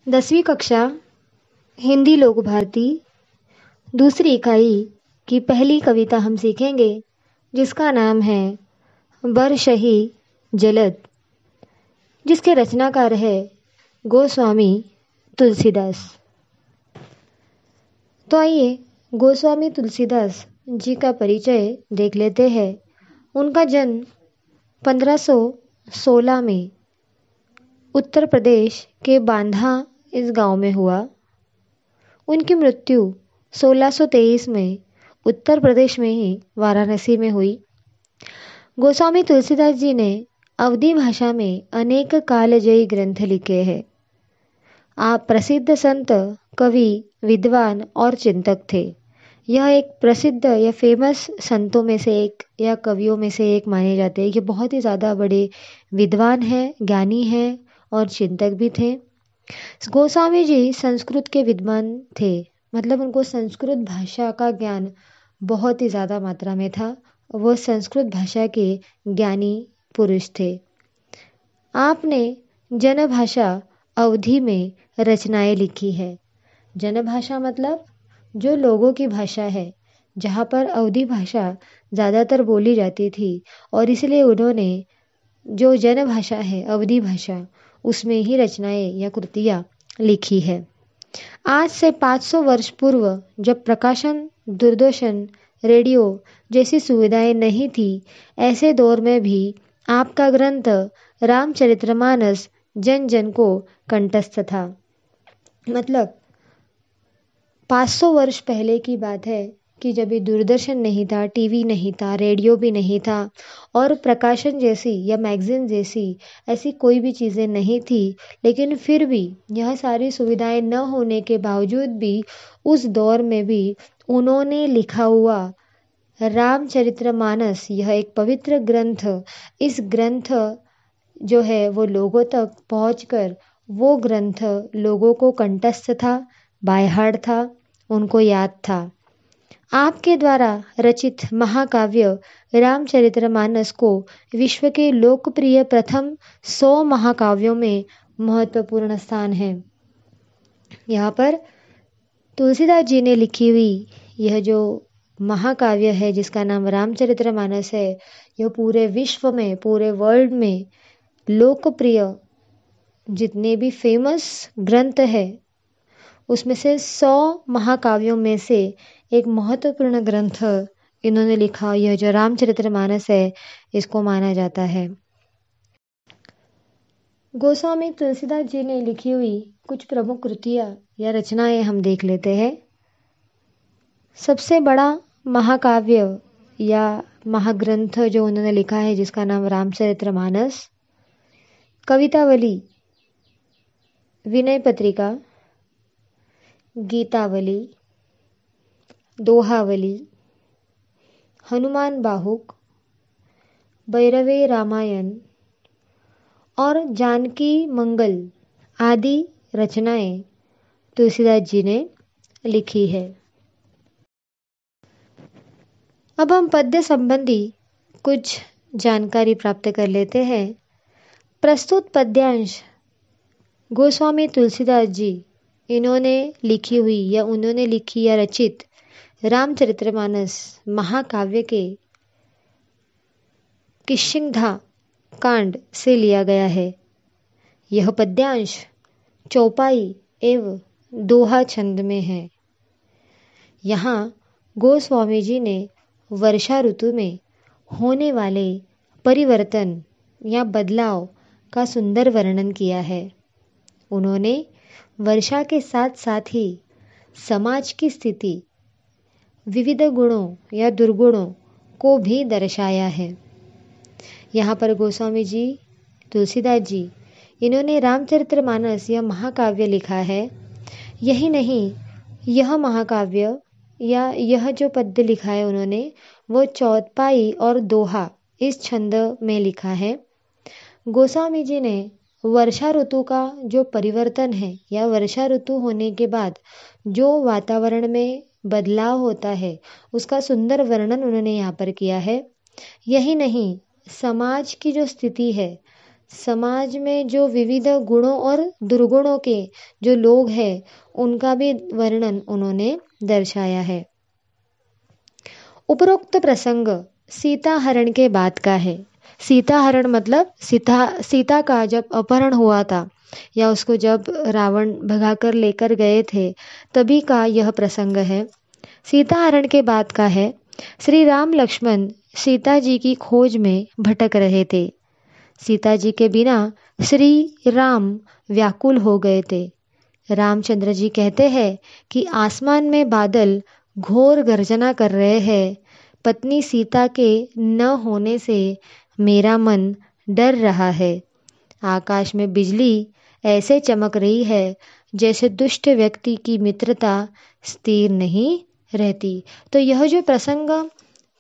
10वीं कक्षा हिंदी लोक भारती दूसरी इकाई की पहली कविता हम सीखेंगे, जिसका नाम है बरशही जलद, जिसके रचनाकार है गोस्वामी तुलसीदास। तो आइए गोस्वामी तुलसीदास जी का परिचय देख लेते हैं। उनका जन्म 1516 में उत्तर प्रदेश के बांधा इस गांव में हुआ। उनकी मृत्यु 1623 में उत्तर प्रदेश में ही वाराणसी में हुई। गोस्वामी तुलसीदास जी ने अवधी भाषा में अनेक कालजयी ग्रंथ लिखे हैं। आप प्रसिद्ध संत, कवि, विद्वान और चिंतक थे। यह एक प्रसिद्ध या फेमस संतों में से एक या कवियों में से एक माने जाते हैं। ये बहुत ही ज़्यादा बड़े विद्वान हैं, ज्ञानी हैं और चिंतक भी थे। गोस्वामी जी संस्कृत के विद्वान थे, मतलब उनको संस्कृत भाषा का ज्ञान बहुत ही ज़्यादा मात्रा में था। वो संस्कृत भाषा के ज्ञानी पुरुष थे। आपने जनभाषा अवधी में रचनाएं लिखी है। जनभाषा मतलब जो लोगों की भाषा है, जहाँ पर अवधी भाषा ज़्यादातर बोली जाती थी, और इसलिए उन्होंने जो जनभाषा है अवधी भाषा, उसमें ही रचनाएं या कृतियाँ लिखी है। आज से 500 वर्ष पूर्व जब प्रकाशन, दूरदर्शन, रेडियो जैसी सुविधाएं नहीं थी, ऐसे दौर में भी आपका ग्रंथ रामचरितमानस जन जन को कंठस्थ था। मतलब 500 वर्ष पहले की बात है कि जब ये दूरदर्शन नहीं था, टीवी नहीं था, रेडियो भी नहीं था और प्रकाशन जैसी या मैगज़ीन जैसी ऐसी कोई भी चीज़ें नहीं थी, लेकिन फिर भी यह सारी सुविधाएं न होने के बावजूद भी उस दौर में भी उन्होंने लिखा हुआ रामचरितमानस, यह एक पवित्र ग्रंथ, इस ग्रंथ जो है वो लोगों तक पहुंचकर वो ग्रंथ लोगों को कंठस्थ था, बाय हार्ट था, उनको याद था। आपके द्वारा रचित महाकाव्य रामचरितमानस को विश्व के लोकप्रिय प्रथम 100 महाकाव्यों में महत्वपूर्ण स्थान है। यहाँ पर तुलसीदास जी ने लिखी हुई यह जो महाकाव्य है, जिसका नाम रामचरितमानस है, यह पूरे विश्व में, पूरे वर्ल्ड में लोकप्रिय जितने भी फेमस ग्रंथ है, उसमें से 100 महाकाव्यों में से एक महत्वपूर्ण ग्रंथ इन्होंने लिखा। यह जो रामचरितमानस है, इसको माना जाता है। गोस्वामी तुलसीदास जी ने लिखी हुई कुछ प्रमुख कृतियाँ या रचनाएं हम देख लेते हैं। सबसे बड़ा महाकाव्य या महाग्रंथ जो उन्होंने लिखा है, जिसका नाम रामचरितमानस, कवितावली, विनय पत्रिका, गीतावली, दोहावली, हनुमान बाहुक, भैरवे रामायण और जानकी मंगल आदि रचनाएं तुलसीदास जी ने लिखी है। अब हम पद्य संबंधी कुछ जानकारी प्राप्त कर लेते हैं। प्रस्तुत पद्यांश गोस्वामी तुलसीदास जी इन्होंने लिखी हुई या उन्होंने लिखी या रचित रामचरितमानस महाकाव्य के किष्किंधा कांड से लिया गया है। यह पद्यांश चौपाई एवं दोहा छंद में है। यहाँ गोस्वामी जी ने वर्षा ऋतु में होने वाले परिवर्तन या बदलाव का सुंदर वर्णन किया है। उन्होंने वर्षा के साथ साथ ही समाज की स्थिति, विविध गुणों या दुर्गुणों को भी दर्शाया है। यहाँ पर गोस्वामी जी, तुलसीदास जी, इन्होंने रामचरितमानस यह महाकाव्य लिखा है। यही नहीं, यह महाकाव्य या यह जो पद्य लिखा है उन्होंने, वो चौपाई और दोहा इस छंद में लिखा है। गोस्वामी जी ने वर्षा ऋतु का जो परिवर्तन है या वर्षा ऋतु होने के बाद जो वातावरण में बदलाव होता है, उसका सुंदर वर्णन उन्होंने यहाँ पर किया है। यही नहीं, समाज की जो स्थिति है, समाज में जो विविध गुणों और दुर्गुणों के जो लोग हैं उनका भी वर्णन उन्होंने दर्शाया है। उपरोक्त प्रसंग सीता हरण के बाद का है। सीता हरण मतलब सीता का जब अपहरण हुआ था या उसको जब रावण भगाकर लेकर गए थे तभी का यह प्रसंग है। सीता हरण के बाद का है। श्री राम लक्ष्मण सीता जी की खोज में भटक रहे थे। सीता जी के बिना श्री राम व्याकुल हो गए थे। रामचंद्र जी कहते हैं कि आसमान में बादल घोर गर्जना कर रहे हैं। पत्नी सीता के न होने से मेरा मन डर रहा है। आकाश में बिजली ऐसे चमक रही है जैसे दुष्ट व्यक्ति की मित्रता स्थिर नहीं रहती। तो यह जो प्रसंग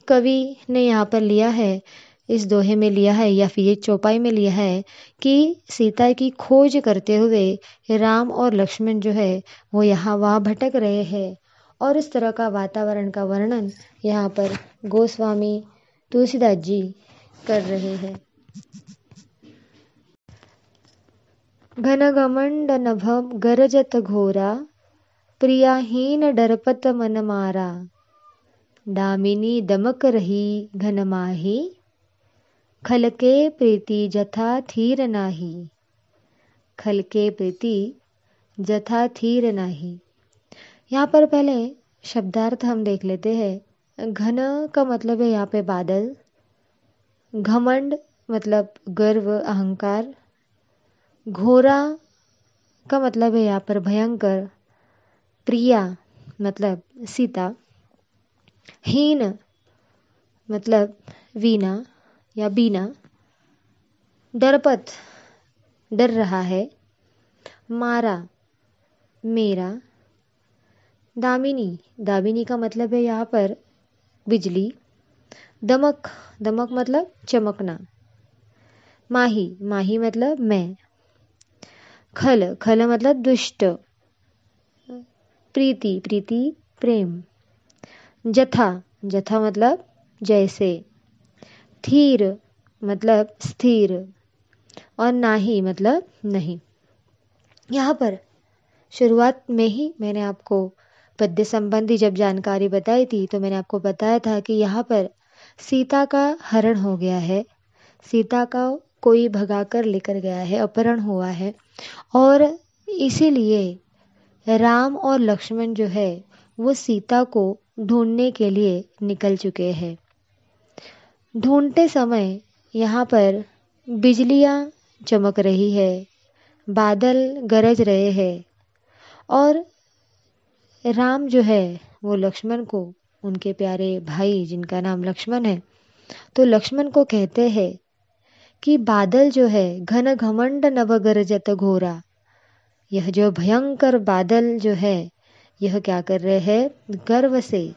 कवि ने यहाँ पर लिया है, इस दोहे में लिया है या फिर ये चौपाई में लिया है कि सीता की खोज करते हुए राम और लक्ष्मण जो है वो यहाँ वहाँ भटक रहे हैं और इस तरह का वातावरण का वर्णन यहाँ पर गोस्वामी तुलसीदास जी कर रहे हैं। घन घमंड नभ गरजत घोरा, प्रियाहीन डरपत मन मारा। दामिनी दमक रही घन माही, खलके प्रीति जथा थीर नाही। खलके प्रीति जथा थीर नाही। यहाँ पर पहले शब्दार्थ हम देख लेते हैं। घन का मतलब है यहाँ पे बादल। घमंड मतलब गर्व अहंकार। घोरा का मतलब है यहाँ पर भयंकर। प्रिया मतलब सीता। हीन मतलब वीणा या बीना। डरपत डर रहा है। मारा मेरा। दामिनी दामिनी का मतलब है यहाँ पर बिजली। दमक दमक मतलब चमकना। माही माही मतलब मैं। खल खल मतलब दुष्ट। प्रीति प्रीति प्रेम। जथा जथा मतलब जैसे। थीर मतलब स्थिर और नाही मतलब नहीं। यहाँ पर शुरुआत में ही मैंने आपको पद्य संबंधी जब जानकारी बताई थी तो मैंने आपको बताया था कि यहाँ पर सीता का हरण हो गया है। सीता का कोई भगाकर लेकर गया है, अपहरण हुआ है और इसीलिए राम और लक्ष्मण जो है वो सीता को ढूंढने के लिए निकल चुके हैं। ढूंढते समय यहाँ पर बिजलियाँ चमक रही है, बादल गरज रहे हैं और राम जो है वो लक्ष्मण को, उनके प्यारे भाई जिनका नाम लक्ष्मण है, तो लक्ष्मण को कहते हैं कि बादल जो है घन घमंड नभ गरजत घोरा। यह जो भयंकर बादल जो है यह क्या कर रहे हैं, गर्व से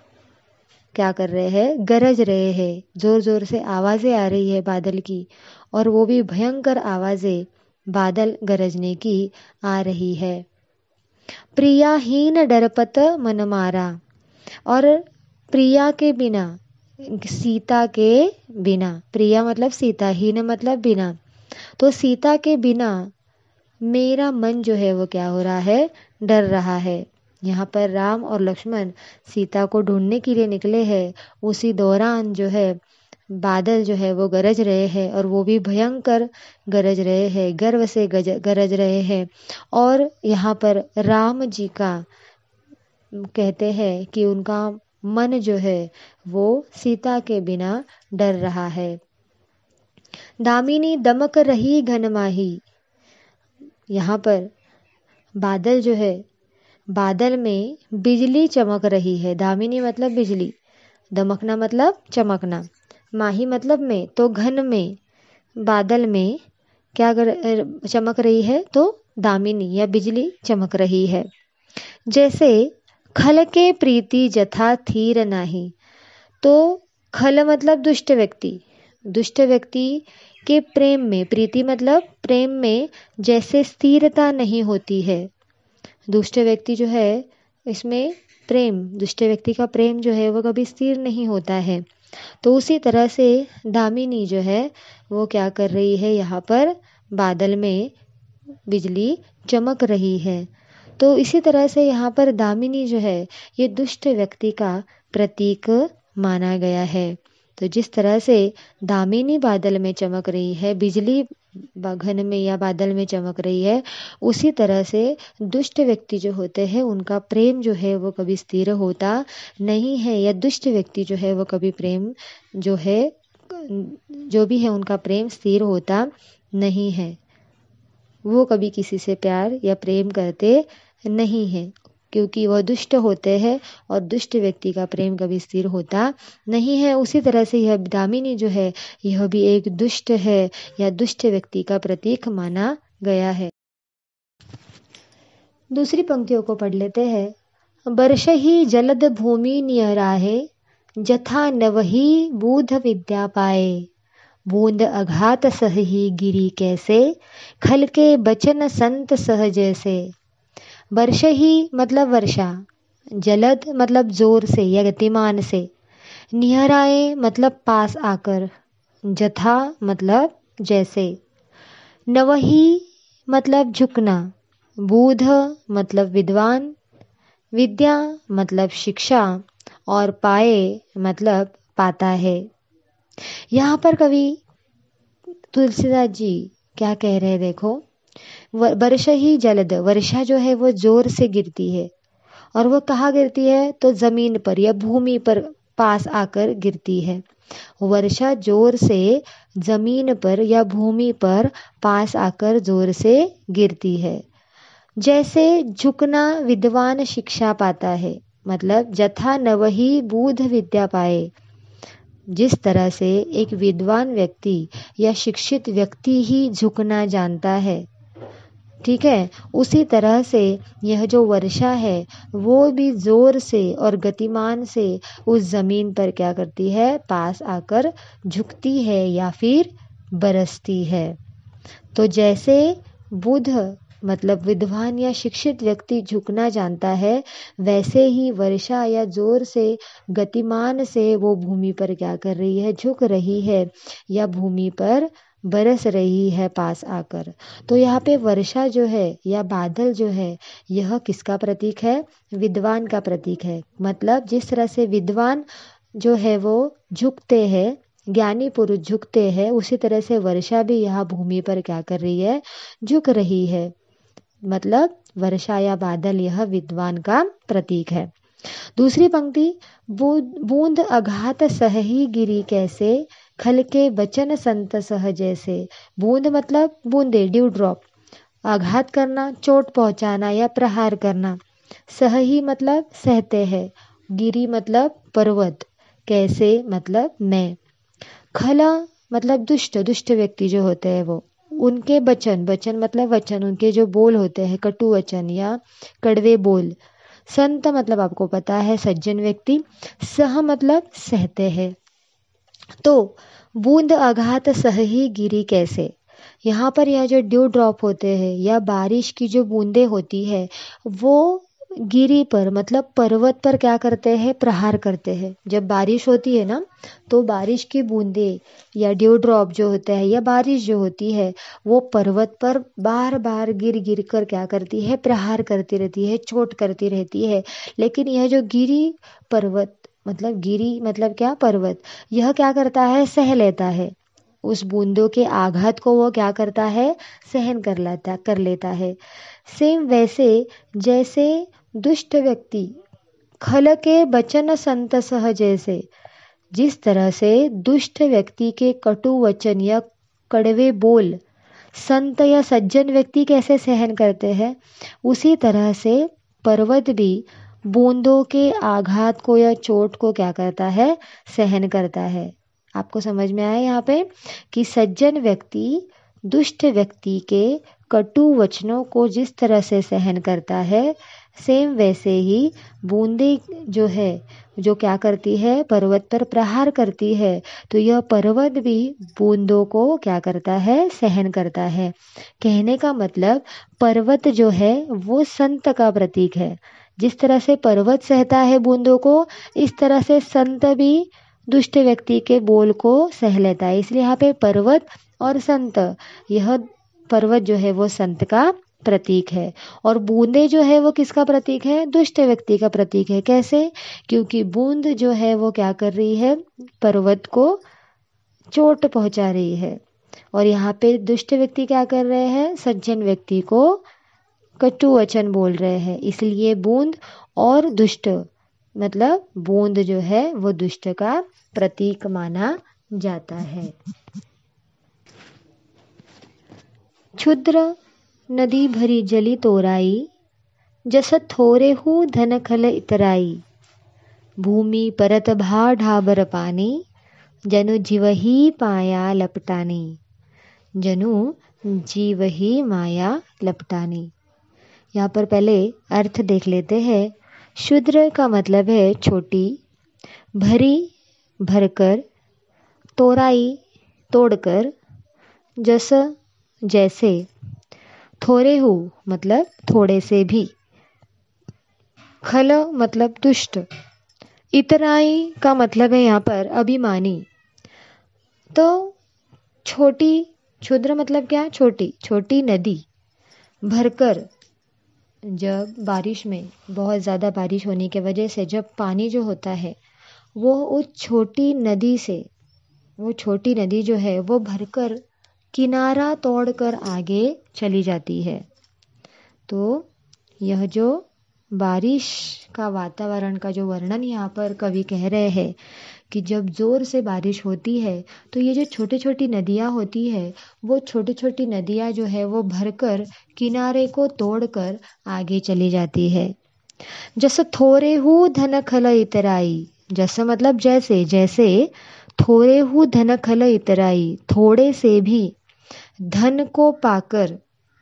क्या कर रहे हैं, गरज रहे हैं। जोर जोर से आवाज़ें आ रही है बादल की और वो भी भयंकर आवाज़ें बादल गरजने की आ रही है। प्रियाहीन डरपत मन मारा। और प्रिया के बिना, सीता के बिना, प्रिया मतलब सीता, हीन मतलब बिना, तो सीता के बिना मेरा मन जो है वो क्या हो रहा है, डर रहा है। यहाँ पर राम और लक्ष्मण सीता को ढूंढने के लिए निकले हैं। उसी दौरान जो है बादल जो है वो गरज रहे हैं और वो भी भयंकर गरज रहे हैं, गर्व से गरज रहे हैं। और यहाँ पर राम जी का कहते हैं कि उनका मन जो है वो सीता के बिना डर रहा है। दामिनी दमक रही घन माही। यहाँ पर बादल जो है, बादल में बिजली चमक रही है। दामिनी मतलब बिजली, दमकना मतलब चमकना, माही मतलब में, तो घन में, बादल में क्या चमक रही है, तो दामिनी या बिजली चमक रही है। जैसे खल के प्रीति जथा थीर नाही। तो खल मतलब दुष्ट व्यक्ति, दुष्ट व्यक्ति के प्रेम में, प्रीति मतलब प्रेम में जैसे स्थिरता नहीं होती है। दुष्ट व्यक्ति जो है इसमें प्रेम, दुष्ट व्यक्ति का प्रेम जो है वो कभी स्थिर नहीं होता है। तो उसी तरह से दामिनी जो है वो क्या कर रही है, यहाँ पर बादल में बिजली चमक रही है। तो इसी तरह से यहाँ पर दामिनी जो है ये दुष्ट व्यक्ति का प्रतीक माना गया है। तो जिस तरह से दामिनी बादल में चमक रही है, बिजली घन में या बादल में चमक रही है, उसी तरह से दुष्ट व्यक्ति जो होते हैं उनका प्रेम जो है वो कभी स्थिर होता नहीं है, या दुष्ट व्यक्ति जो है वो कभी प्रेम जो है जो भी है उनका प्रेम स्थिर होता नहीं है। वो कभी किसी से प्यार या प्रेम करते नहीं है, क्योंकि वह दुष्ट होते हैं और दुष्ट व्यक्ति का प्रेम कभी स्थिर होता नहीं है। उसी तरह से यह दामिनी जो है यह भी एक दुष्ट है या दुष्ट व्यक्ति का प्रतीक माना गया है। दूसरी पंक्तियों को पढ़ लेते हैं। वर्ष ही जलद भूमि नियराहे, जथा नवही बूध विद्या पाए। बूंद अघात सही गिरी कैसे, खल के बचन संत सह जैसे। वर्ष ही मतलब वर्षा, जलद मतलब जोर से या गतिमान से, निहराए मतलब पास आकर, जथा मतलब जैसे, नवही मतलब झुकना, बूध मतलब विद्वान, विद्या मतलब शिक्षा, और पाए मतलब पाता है। यहाँ पर कवि तुलसीदास जी क्या कह रहे हैं देखो। वर्षा ही जलद, वर्षा जो है वो जोर से गिरती है, और वो कहाँ गिरती है तो जमीन पर या भूमि पर पास आकर गिरती है। वर्षा जोर से जमीन पर या भूमि पर पास आकर जोर से गिरती है। जैसे झुकना विद्वान शिक्षा पाता है, मतलब जथा नवही बूध विद्या पाए। जिस तरह से एक विद्वान व्यक्ति या शिक्षित व्यक्ति ही झुकना जानता है, ठीक है, उसी तरह से यह जो वर्षा है वो भी जोर से और गतिमान से उस जमीन पर क्या करती है, पास आकर झुकती है या फिर बरसती है। तो जैसे बुध मतलब विद्वान या शिक्षित व्यक्ति झुकना जानता है, वैसे ही वर्षा या जोर से गतिमान से वो भूमि पर क्या कर रही है, झुक रही है या भूमि पर बरस रही है पास आकर। तो यहाँ पे वर्षा जो है या बादल जो है यह किसका प्रतीक है, विद्वान का प्रतीक है। मतलब जिस तरह से विद्वान जो है वो झुकते हैं, ज्ञानी पुरुष झुकते हैं, उसी तरह से वर्षा भी यहाँ भूमि पर क्या कर रही है, झुक रही है। मतलब वर्षा या बादल यह विद्वान का प्रतीक है। दूसरी पंक्ति, बूंद अघात सही गिरी कैसे, खल के बचन संत सह जैसे। बूंद मतलब बूंदे, ड्यू ड्रॉप, आघात करना, चोट पहुंचाना या प्रहार करना, सही मतलब सहते हैं, गिरी मतलब पर्वत, कैसे मतलब मैं, खला मतलब दुष्ट, दुष्ट व्यक्ति जो होते हैं वो, उनके वचन, वचन मतलब वचन, उनके जो बोल होते हैं कटु वचन या कड़वे बोल। संत मतलब आपको पता है सज्जन व्यक्ति, सह मतलब सहते हैं। तो बूंद आघात सही गिरी कैसे, यहाँ पर यह जो ड्यू ड्रॉप होते हैं या बारिश की जो बूंदे होती है वो गिरी पर मतलब पर्वत पर क्या करते हैं, प्रहार करते हैं। जब बारिश होती है ना तो बारिश की बूंदे या ड्यू ड्रॉप जो होता है या बारिश जो होती है वो पर्वत पर बार बार गिर गिर कर क्या करती है, प्रहार करती रहती है, चोट करती रहती है। लेकिन यह जो गिरी पर्वत मतलब गिरी मतलब क्या, पर्वत, यह क्या करता है, सह लेता है। उस बूंदों के आघात को वो क्या करता है, सहन कर लेता है। सेम वैसे जैसे दुष्ट व्यक्ति खल के बचन संत सह जैसे, जिस तरह से दुष्ट व्यक्ति के कटु वचन या कड़वे बोल संत या सज्जन व्यक्ति कैसे सहन करते हैं, उसी तरह से पर्वत भी बूंदों के आघात को या चोट को क्या करता है, सहन करता है। आपको समझ में आया यहाँ पे कि सज्जन व्यक्ति दुष्ट व्यक्ति के कटु वचनों को जिस तरह से सहन करता है, सेम वैसे ही बूंदे जो है जो क्या करती है, पर्वत पर प्रहार करती है, तो यह पर्वत भी बूंदों को क्या करता है, सहन करता है। कहने का मतलब पर्वत जो है वो संत का प्रतीक है। जिस तरह से पर्वत सहता है बूंदों को, इस तरह से संत भी दुष्ट व्यक्ति के बोल को सह लेता है। इसलिए यहाँ पे पर्वत और संत यह पर्वत जो है वो संत का प्रतीक है, और बूंदे जो है वो किसका प्रतीक है? दुष्ट व्यक्ति का प्रतीक है। कैसे? क्योंकि बूंद जो है वो क्या कर रही है? पर्वत को चोट पहुंचा रही है। और यहाँ पे दुष्ट व्यक्ति क्या कर रहे हैं? सज्जन व्यक्ति को कटु वचन बोल रहे हैं। इसलिए बूंद और दुष्ट, मतलब बूंद जो है वो दुष्ट का प्रतीक माना जाता है। क्षुद्र नदी भरी जली तोराई, जस थोरे हु धन खल इतराई। भूमि परत भा ढाबर पानी, जनु जीवही माया लपटानी। जनु जीवही माया लपटानी। यहाँ पर पहले अर्थ देख लेते हैं। क्षुद्र का मतलब है छोटी, भरी भरकर, तोराई तोड़कर, जस जैसे, थोरे हु मतलब थोड़े से भी, खल मतलब दुष्ट, इतराई का मतलब है यहाँ पर अभिमानी। तो छोटी, क्षुद्र मतलब क्या? छोटी, छोटी नदी भरकर, जब बारिश में बहुत ज़्यादा बारिश होने की वजह से जब पानी जो होता है वो उस छोटी नदी से, वो छोटी नदी जो है वो भरकर किनारा तोड़कर आगे चली जाती है। तो यह जो बारिश का वातावरण का जो वर्णन यहाँ पर कवि कह रहे हैं कि जब जोर से बारिश होती है तो ये जो छोटी छोटी नदियाँ होती है, वो छोटी छोटी नदियाँ जो है वो भरकर किनारे को तोड़कर आगे चली जाती है। जैसे थोरे हु धन खल इतराई, जैसे मतलब जैसे, जैसे थोरे हु धन खल इतराई, थोड़े से भी धन को पाकर,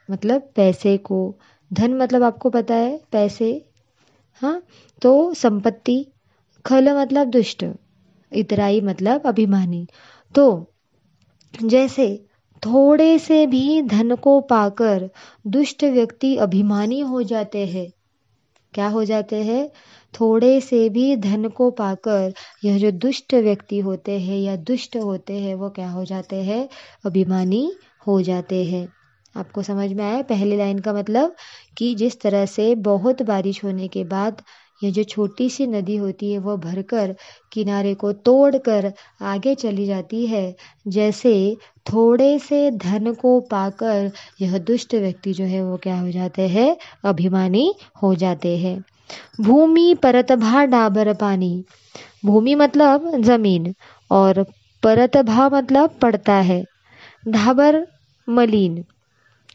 मतलब पैसे को, धन मतलब आपको पता है पैसे, हाँ, तो संपत्ति, खल मतलब दुष्ट, इतराई मतलब अभिमानी। तो जैसे थोड़े से भी धन को पाकर दुष्ट व्यक्ति अभिमानी हो जाते हैं। क्या हो जाते हैं? थोड़े से भी धन को पाकर यह जो दुष्ट व्यक्ति होते हैं या दुष्ट होते हैं वो क्या हो जाते हैं? अभिमानी हो जाते हैं। आपको समझ में आया पहली लाइन का मतलब? कि जिस तरह से बहुत बारिश होने के बाद यह जो छोटी सी नदी होती है वो भरकर किनारे को तोड़कर आगे चली जाती है, जैसे थोड़े से धन को पाकर यह दुष्ट व्यक्ति जो है वो क्या हो जाते हैं? अभिमानी हो जाते हैं। भूमि परत भा डाबर पानी, भूमि मतलब जमीन और परत भा मतलब पड़ता है, ढाबर मलिन,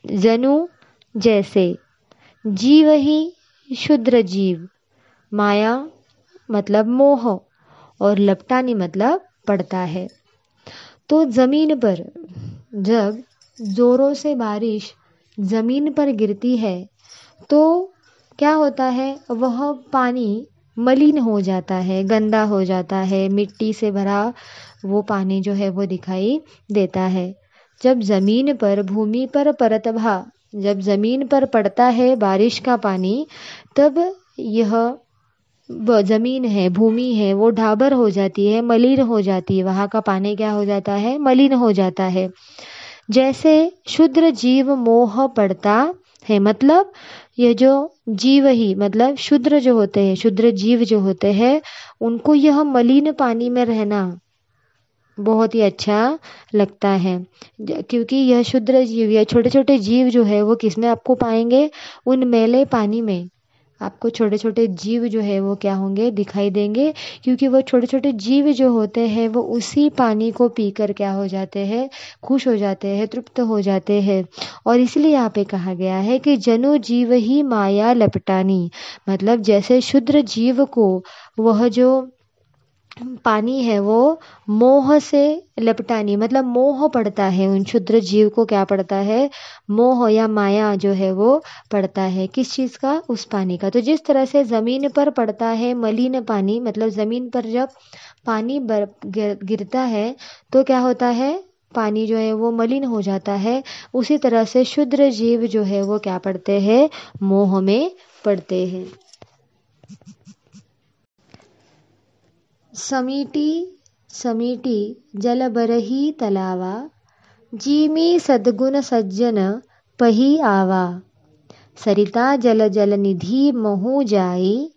जनु जैसे, जीव ही शुद्र जीव, माया मतलब मोह और लपटानी मतलब पड़ता है। तो जमीन पर जब जोरों से बारिश जमीन पर गिरती है तो क्या होता है? वह पानी मलिन हो जाता है, गंदा हो जाता है, मिट्टी से भरा वो पानी जो है वो दिखाई देता है। जब जमीन पर, भूमि पर परतभा, जब जमीन पर पड़ता है बारिश का पानी, तब यह जमीन है, भूमि है, वो ढाबर हो जाती है, मलिन हो जाती है। वहाँ का पानी क्या हो जाता है? मलिन हो जाता है। जैसे शुद्र जीव मोह पड़ता है, मतलब ये जो जीव ही मतलब शुद्र जो होते हैं, शुद्र जीव जो होते हैं, उनको यह मलिन पानी में रहना बहुत ही अच्छा लगता है। क्योंकि यह शुद्र जीव या छोटे छोटे जीव जो है वो किस में आपको पाएंगे? उन मैले पानी में आपको छोटे छोटे जीव जो है वो क्या होंगे? दिखाई देंगे। क्योंकि वो छोटे छोटे जीव जो होते हैं वो उसी पानी को पीकर क्या हो जाते हैं? खुश हो जाते हैं, तृप्त हो जाते हैं। और इसलिए यहाँ पे कहा गया है कि जनु जीव ही माया लपटानी, मतलब जैसे शुद्र जीव को वह जो पानी है वो मोह से लपटानी, मतलब मोह पड़ता है, उन क्षुद्र जीव को क्या पड़ता है? मोह या माया जो है वो पड़ता है। किस चीज़ का? उस पानी का। तो जिस तरह से ज़मीन पर पड़ता है मलिन पानी, मतलब ज़मीन पर जब पानी गिरता है तो क्या होता है? पानी जो है वो मलिन हो जाता है। उसी तरह से शुद्र जीव जो है वो क्या पड़ते हैं? मोह में पड़ते हैं। समीटी समीटी जल बरही तलावा, जीमी सद्गुण सज्जन पही आवा, सरिता जल जल निधि महु जाई,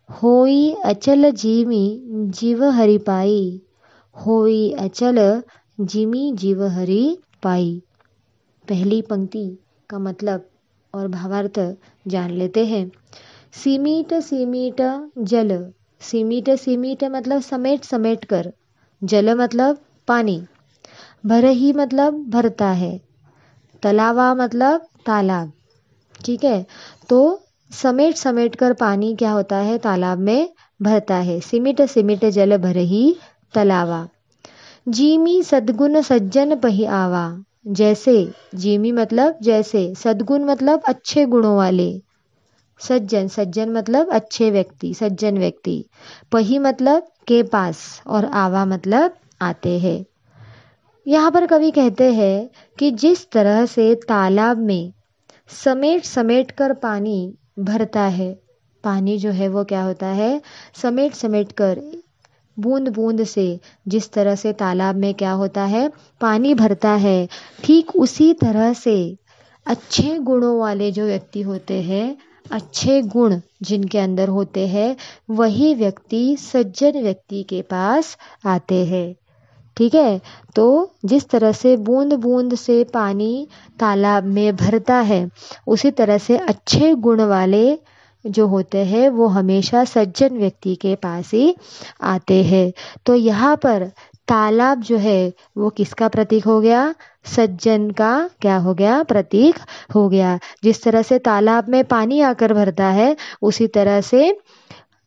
होई अचल जीमी जीव हरि पाई, होई अचल जिमी जीव हरि पाई। पहली पंक्ति का मतलब और भावार्थ जान लेते हैं। सीमित सीमित जल, सीमित सीमित मतलब समेट समेट कर, जल मतलब पानी, भरही मतलब भरता है, तलावा मतलब तालाब। ठीक है, तो समेट समेट कर पानी क्या होता है, तालाब में भरता है। सिमिट सिमिट जल भरही तलावा। जीमी सद्गुण सज्जन पही आवा, जैसे, जीमी मतलब जैसे, सद्गुण मतलब अच्छे गुणों वाले, सज्जन, सज्जन मतलब अच्छे व्यक्ति, सज्जन व्यक्ति, पही मतलब के पास, और आवा मतलब आते हैं। यहाँ पर कवि कहते हैं कि जिस तरह से तालाब में समेट समेट कर पानी भरता है, पानी जो है वो क्या होता है, समेट समेट कर बूंद बूंद से जिस तरह से तालाब में क्या होता है, पानी भरता है, ठीक उसी तरह से अच्छे गुणों वाले जो व्यक्ति होते हैं, अच्छे गुण जिनके अंदर होते हैं, वही व्यक्ति सज्जन व्यक्ति के पास आते हैं। ठीक है, तो जिस तरह से बूंद बूंद से पानी तालाब में भरता है, उसी तरह से अच्छे गुण वाले जो होते हैं वो हमेशा सज्जन व्यक्ति के पास ही आते हैं। तो यहाँ पर तालाब जो है वो किसका प्रतीक हो गया, सज्जन का क्या हो गया, प्रतीक हो गया। जिस तरह से तालाब में पानी आकर भरता है, उसी तरह से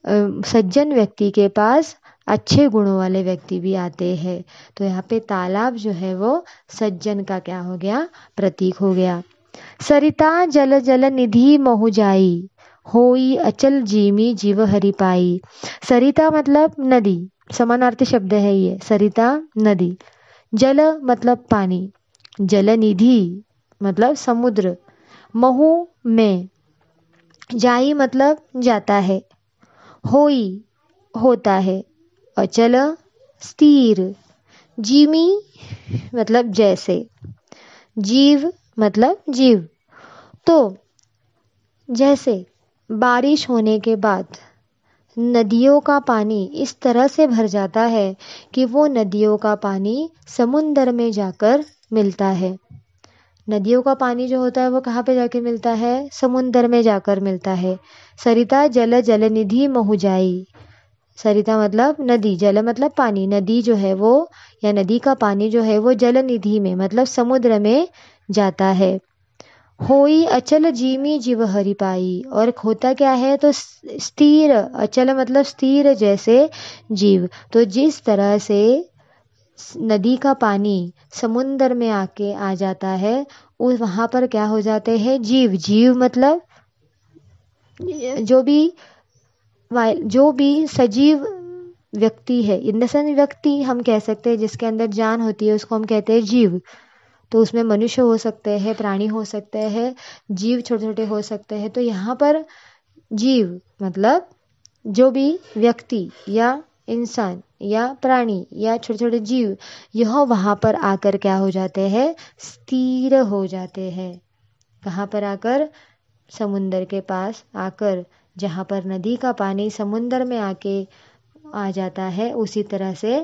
सज्जन व्यक्ति के पास अच्छे गुणों वाले व्यक्ति भी आते हैं। तो यहाँ पे तालाब जो है वो सज्जन का क्या हो गया, प्रतीक हो गया। सरिता जल जल निधि महु जाई, होई अचल जीमी जीव हरि पाई। सरिता मतलब नदी, समानार्थी शब्द है ये, सरिता नदी, जल मतलब पानी, जल निधि मतलब समुद्र, महु में, जाई मतलब जाता है, होई होता है, अचल स्थिर, जीमी मतलब जैसे, जीव मतलब जीव। तो जैसे बारिश होने के बाद नदियों का पानी इस तरह से भर जाता है कि वो नदियों का पानी समुंदर में जाकर मिलता है। नदियों का पानी जो होता है वो कहाँ पे जाके मिलता है, समुंदर में जाकर मिलता है। सरिता जल जल निधि महु जाई, सरिता मतलब नदी, जल मतलब पानी, नदी जो है वो, या नदी का पानी जो है वो जल निधि में मतलब समुद्र में जाता है। होई अचल जीमी जीव हरि पाई, और होता क्या है, तो स्थिर, अचल मतलब स्थिर जैसे जीव। तो जिस तरह से नदी का पानी समुंदर में आके आ जाता है, उस वहाँ पर क्या हो जाते हैं, जीव, जीव मतलब जो भी सजीव व्यक्ति है, इन द सेंस व्यक्ति हम कह सकते हैं, जिसके अंदर जान होती है उसको हम कहते हैं जीव। तो उसमें मनुष्य हो सकते हैं, प्राणी हो सकते हैं, जीव छोटे छोटे हो सकते हैं। तो यहाँ पर जीव मतलब जो भी व्यक्ति या इंसान या प्राणी या छोटे छोटे जीव, यह वहाँ पर आकर क्या हो जाते हैं, स्थिर हो जाते हैं। कहाँ पर आकर, समुंदर के पास आकर, जहाँ पर नदी का पानी समुंदर में आके आ जाता है, उसी तरह से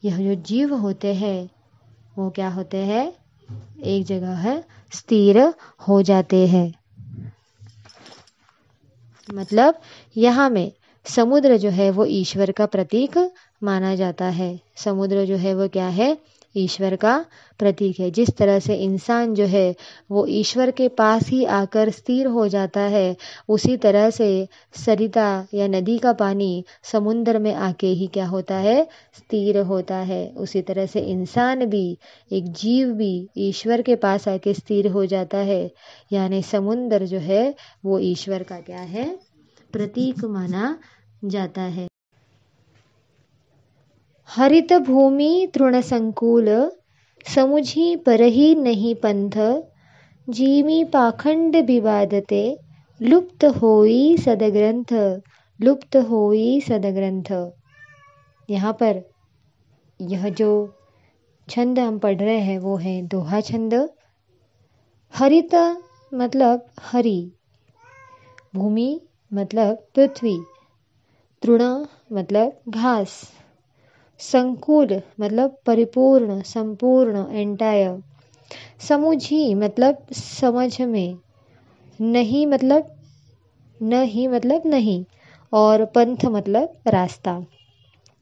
यह जो जीव होते हैं वो क्या होते हैं, एक जगह है स्थिर हो जाते हैं। मतलब यहाँ में समुद्र जो है वो ईश्वर का प्रतीक माना जाता है। समुद्र जो है वो क्या है, ईश्वर का प्रतीक है। जिस तरह से इंसान जो है वो ईश्वर के पास ही आकर स्थिर हो जाता है, उसी तरह से सरिता या नदी का पानी समुद्र में आके ही क्या होता है, स्थिर होता है। उसी तरह से इंसान भी, एक जीव भी ईश्वर के पास आके स्थिर हो जाता है। यानी समुद्र जो है वो ईश्वर का क्या है, प्रतीक माना जाता है। हरित भूमि तृण संकुल, समुझी परही नहीं पंथ, जीमी पाखंड विवादते, लुप्त होई सदग्रंथ, लुप्त होई सदग्रंथ। यहाँ पर यह जो छंद हम पढ़ रहे हैं वो है दोहा छंद। हरित मतलब हरी, भूमि मतलब पृथ्वी, तृण मतलब घास, संकुल मतलब परिपूर्ण, संपूर्ण, एंटायर, समुझी मतलब समझ में, नहीं मतलब नहीं, और पंथ मतलब रास्ता।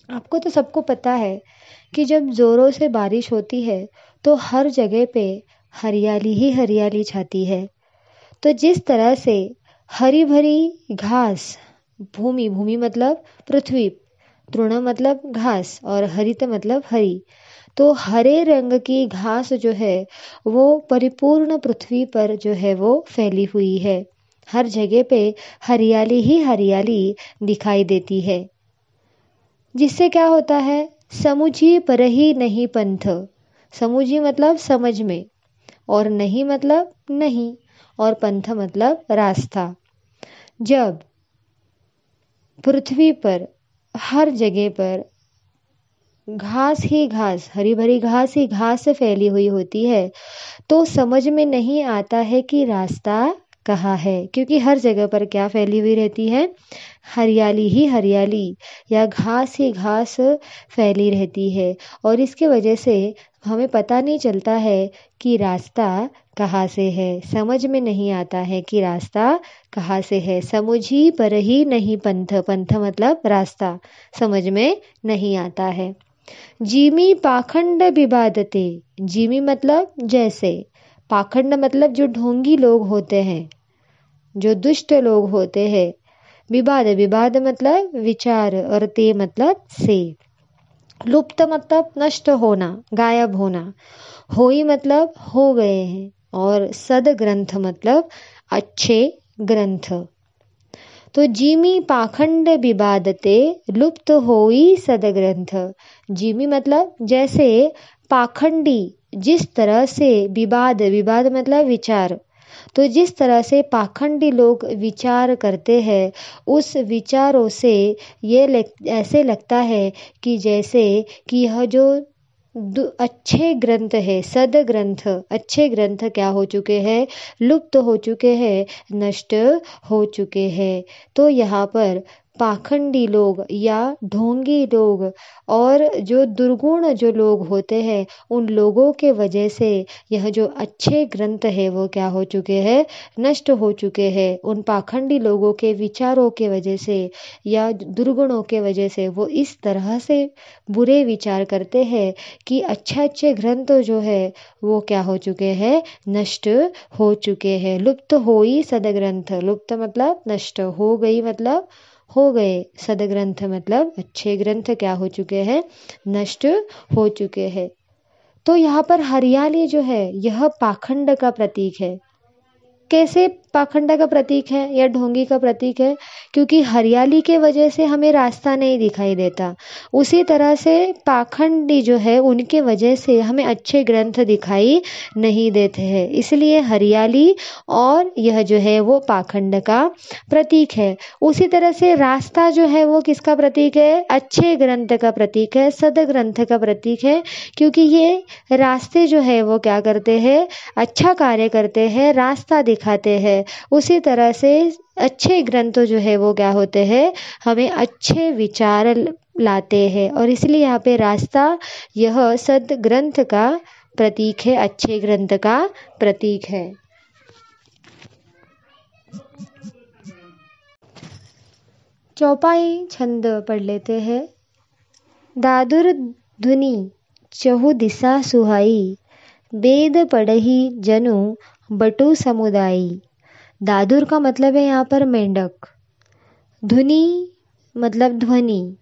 आपको तो सबको पता है कि जब ज़ोरों से बारिश होती है तो हर जगह पे हरियाली ही हरियाली छाती है। तो जिस तरह से हरी भरी घास, भूमि, भूमि मतलब पृथ्वी, तृण मतलब घास और हरित मतलब हरी, तो हरे रंग की घास जो है वो परिपूर्ण पृथ्वी पर जो है वो फैली हुई है। हर जगह पे हरियाली ही हरियाली दिखाई देती है। जिससे क्या होता है, समुझी पर ही नहीं पंथ। समुझी मतलब समझ में, और नहीं मतलब नहीं, और पंथ मतलब रास्ता। जब पृथ्वी पर हर जगह पर घास ही घास, हरी भरी घास ही घास से फैली हुई होती है, तो समझ में नहीं आता है कि रास्ता कहाँ है, क्योंकि हर जगह पर क्या फैली हुई रहती है, हरियाली ही हरियाली या घास ही घास फैली रहती है। और इसके वजह से हमें पता नहीं चलता है कि रास्ता कहाँ से है, समझ में नहीं आता है कि रास्ता कहाँ से है। समुझी पर ही नहीं पंथ, पंथ मतलब रास्ता, समझ में नहीं आता है। जीमी पाखंड विवादते, जीमी मतलब जैसे, पाखंड मतलब जो ढोंगी लोग होते हैं, जो दुष्ट लोग होते हैं, विवाद, विवाद मतलब विचार, और ते मतलब से, लुप्त मतलब नष्ट होना, गायब होना, होई मतलब हो गए हैं, और सद ग्रंथ मतलब अच्छे ग्रंथ। तो जीमी पाखंड विवादते लुप्त होई सदग्रंथ। जीमी मतलब जैसे, पाखंडी जिस तरह से, विवाद, विवाद मतलब विचार, तो जिस तरह से पाखंडी लोग विचार करते हैं, उस विचारों से ऐसे लगता है कि जैसे कि यह जो अच्छे ग्रंथ है, सद ग्रंथ, अच्छे ग्रंथ क्या हो चुके हैं, लुप्त हो चुके हैं, नष्ट हो चुके हैं। तो यहाँ पर पाखंडी लोग या ढोंगी लोग और जो दुर्गुण जो लोग होते हैं, उन लोगों के वजह से यह जो अच्छे ग्रंथ है वो क्या हो चुके हैं, नष्ट हो चुके हैं। उन पाखंडी लोगों के विचारों के वजह से या दुर्गुणों के वजह से वो इस तरह से बुरे विचार करते हैं कि अच्छे अच्छे ग्रंथ जो है वो क्या हो चुके हैं, नष्ट हो चुके हैं। लुप्त होई सदग्रंथ, लुप्त मतलब नष्ट, हो गई मतलब हो गए, सदग्रंथ मतलब अच्छे ग्रंथ क्या हो चुके हैं, नष्ट हो चुके हैं। तो यहाँ पर हरियाली जो है यह पाखंड का प्रतीक है। कैसे पाखंड का प्रतीक है या ढोंगी का प्रतीक है? क्योंकि हरियाली के वजह से हमें रास्ता नहीं दिखाई देता, उसी तरह से पाखंडी जो है उनके वजह से हमें अच्छे ग्रंथ दिखाई नहीं देते हैं। इसलिए हरियाली और यह जो है वो पाखंड का प्रतीक है। उसी तरह से रास्ता जो है वो किसका प्रतीक है? अच्छे ग्रंथ का प्रतीक है, सद ग्रंथ का प्रतीक है। क्योंकि ये रास्ते जो है वो क्या करते हैं, अच्छा कार्य करते हैं, रास्ता दिखाते हैं। उसी तरह से अच्छे ग्रंथ जो है वो क्या होते हैं, हमें अच्छे विचार लाते हैं। और इसलिए यहाँ पे रास्ता यह सद ग्रंथ का प्रतीक है, अच्छे ग्रंथ का प्रतीक है। चौपाई छंद पढ़ लेते हैं। दादुर धुनी चहु दिशा सुहाई, वेद पढ़ही जनु बटु समुदायी। दादुर का मतलब है यहाँ पर मेंढक, धुनी मतलब ध्वनि,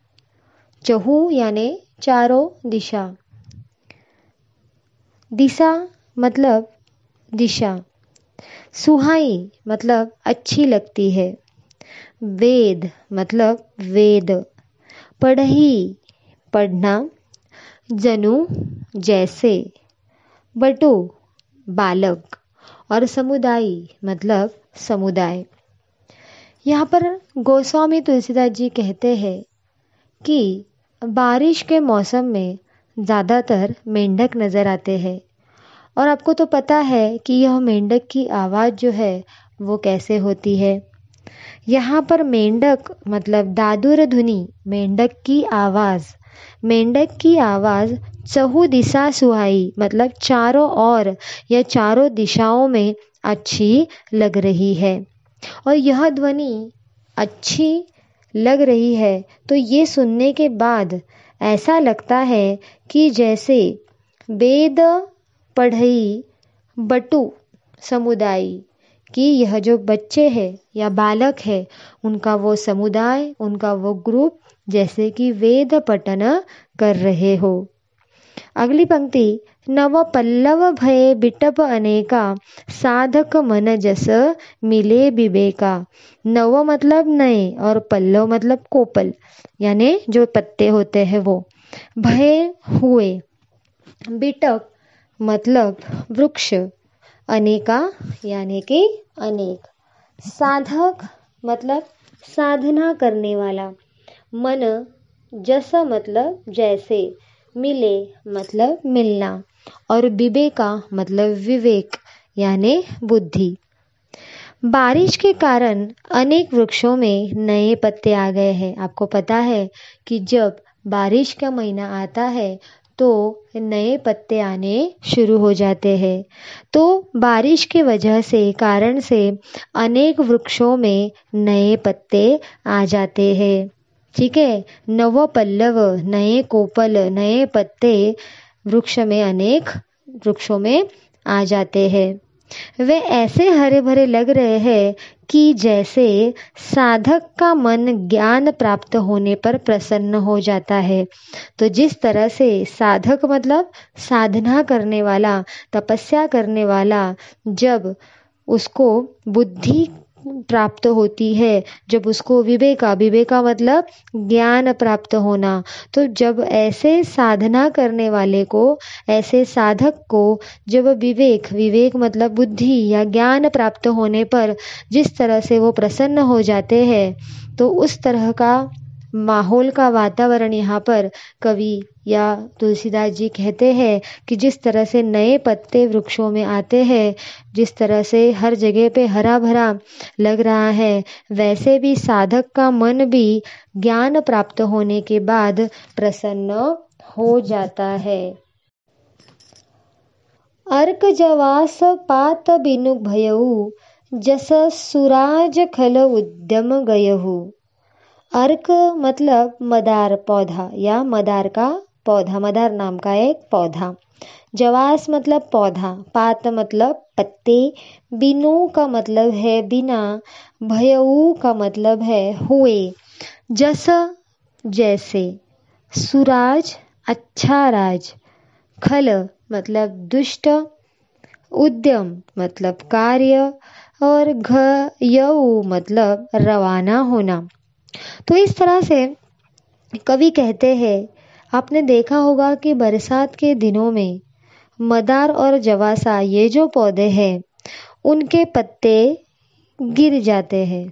चहु यानी चारों दिशा, दिशा मतलब दिशा, सुहाई मतलब अच्छी लगती है, वेद मतलब वेद, पढ़ही पढ़ना, जनु जैसे, बटु बालक, और समुदाय मतलब समुदाय। यहाँ पर गोस्वामी तुलसीदास जी कहते हैं कि बारिश के मौसम में ज़्यादातर मेंढक नज़र आते हैं। और आपको तो पता है कि यह मेंढक की आवाज़ जो है वो कैसे होती है। यहाँ पर मेंढक मतलब दादुर धुनी, मेंढक की आवाज़ चहु दिशा सुहाई मतलब चारों ओर या चारों दिशाओं में अच्छी लग रही है। और यह ध्वनि अच्छी लग रही है तो ये सुनने के बाद ऐसा लगता है कि जैसे वेद पढ़ई बटु समुदाय कि यह जो बच्चे हैं या बालक है उनका वो समुदाय, उनका वो ग्रुप जैसे कि वेद पठन कर रहे हो। अगली पंक्ति, नव पल्लव भय बिटप अनेका साधक मन जस मिले विवेका। नव मतलब नए और पल्लव मतलब कोपल यानी जो पत्ते होते हैं वो। भय हुए, बिटप मतलब वृक्ष, अनेका यानी कि अनेक, साधक मतलब साधना करने वाला, मन जस मतलब जैसे, मिले मतलब मिलना और विवेका मतलब विवेक यानी बुद्धि। बारिश के कारण अनेक वृक्षों में नए पत्ते आ गए हैं। आपको पता है कि जब बारिश का महीना आता है तो नए पत्ते आने शुरू हो जाते हैं। तो बारिश की वजह से कारण से अनेक वृक्षों में नए पत्ते आ जाते हैं। ठीक है, नव पल्लव नए कोपल नए पत्ते वृक्ष में अनेक वृक्षों में आ जाते हैं। वे ऐसे हरे भरे लग रहे हैं कि जैसे साधक का मन ज्ञान प्राप्त होने पर प्रसन्न हो जाता है। तो जिस तरह से साधक मतलब साधना करने वाला, तपस्या करने वाला, जब उसको बुद्धि प्राप्त होती है, जब उसको विवेका मतलब ज्ञान प्राप्त होना, तो जब ऐसे साधना करने वाले को, ऐसे साधक को जब विवेक मतलब बुद्धि या ज्ञान प्राप्त होने पर जिस तरह से वो प्रसन्न हो जाते हैं, तो उस तरह का माहौल का वातावरण यहाँ पर कवि या तुलसीदास जी कहते हैं कि जिस तरह से नए पत्ते वृक्षों में आते हैं, जिस तरह से हर जगह पे हरा भरा लग रहा है, वैसे भी साधक का मन भी ज्ञान प्राप्त होने के बाद प्रसन्न हो जाता है। अर्क जवास पात बिनु भयऊ जस सुराज खल उद्यम गयहु। अर्क मतलब मदार पौधा या मदार का पौधा, मदार नाम का एक पौधा। जवास मतलब पौधा, पात मतलब पत्ते, बिनु का मतलब है बिना, भयऊ का मतलब है हुए, जस जैसे, सुराज अच्छा राज, खल मतलब दुष्ट, उद्यम मतलब कार्य और घयऊ मतलब रवाना होना। तो इस तरह से कवि कहते हैं, आपने देखा होगा कि बरसात के दिनों में मदार और जवासा ये जो पौधे हैं उनके पत्ते गिर जाते हैं।